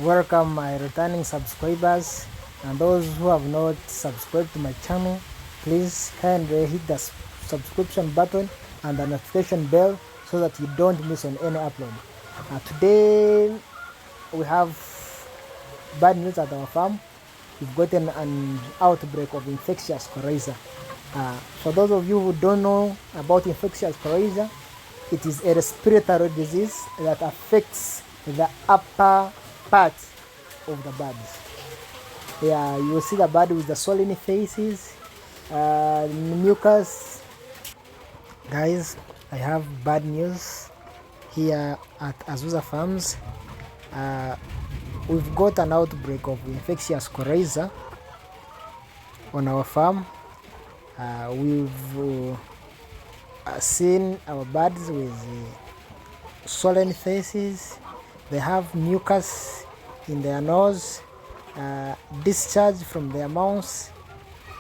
Welcome my returning subscribers and those who have not subscribed to my channel. Please kindly hit the subscription button and the notification bell so that you don't miss on any upload. Today we have bad news at our farm. We've gotten an outbreak of infectious Coryza. For those of you who don't know about infectious Coryza, it is a respiratory disease that affects the upper part of the birds. Yeah, you will see the bird with the swollen faces, mucus. Guys, I have bad news here at Azusa farms. We've got an outbreak of infectious Coryza on our farm. We've seen our birds with swollen faces. They have mucus in their nose, discharge from their mouths,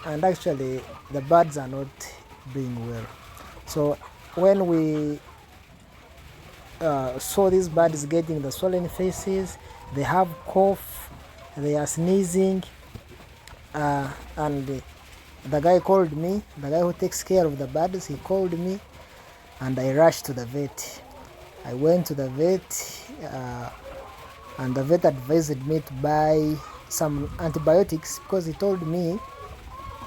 and actually the birds are not doing well. So when we saw these birds getting the swollen faces, they have cough, they are sneezing, and the guy called me, the guy who takes care of the birds, he called me and I rushed to the vet. I went to the vet and the vet advised me to buy some antibiotics because he told me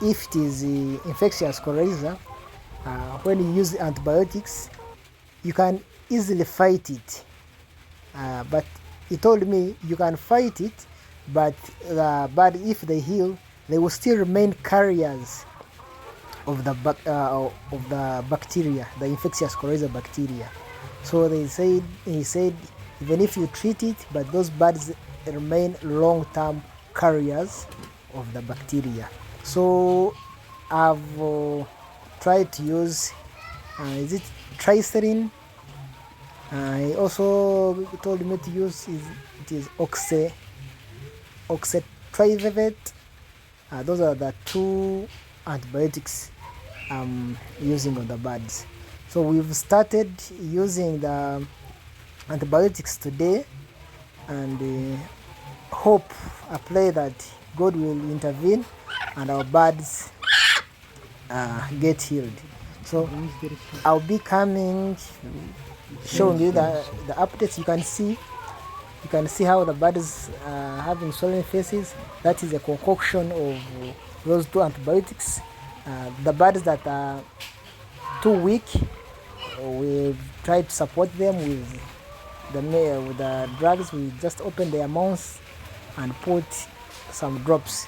if it is infectious Coryza, when you use antibiotics, you can easily fight it. But he told me you can fight it, but if they heal, they will still remain carriers of the bacteria, the infectious Coryza bacteria. So he said, even if you treat it, but those birds remain long-term carriers of the bacteria. So I've tried to use, is it tricerin? He also told me to use oxetrivivate. Those are the two antibiotics I'm using on the birds. So we've started using the antibiotics today, and I pray that God will intervene and our birds get healed. So I'll be coming showing you the updates. You can see how the birds are having swollen faces. That is a concoction of those two antibiotics. The birds that are too weak, we've tried to support them with the drugs. We just open their mouths and put some drops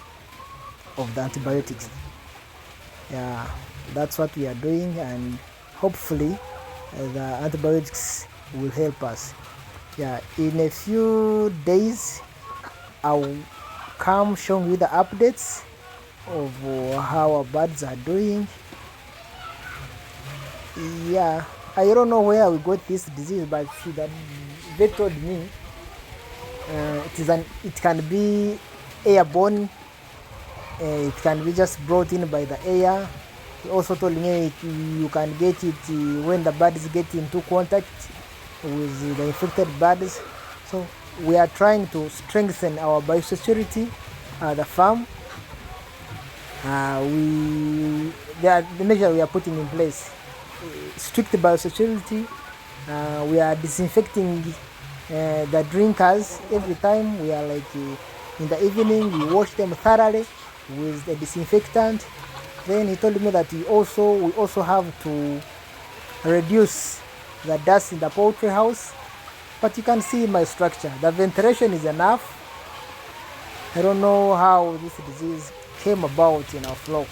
of the antibiotics. Yeah, that's what we are doing, and hopefully the antibiotics will help us. Yeah, in a few days I'll come showing you the updates of how our birds are doing. Yeah, I don't know where we got this disease, but the vet told me it can be airborne. It can be just brought in by the air. He also told me you can get it when the birds get into contact with the infected birds. So we are trying to strengthen our biosecurity at the farm. The measure we are putting in place: strict biosecurity. We are disinfecting the drinkers every time. We are in the evening we wash them thoroughly with the disinfectant. Then he told me that we also have to reduce the dust in the poultry house. But you can see my structure, the ventilation is enough. I don't know how this disease came about in our flock.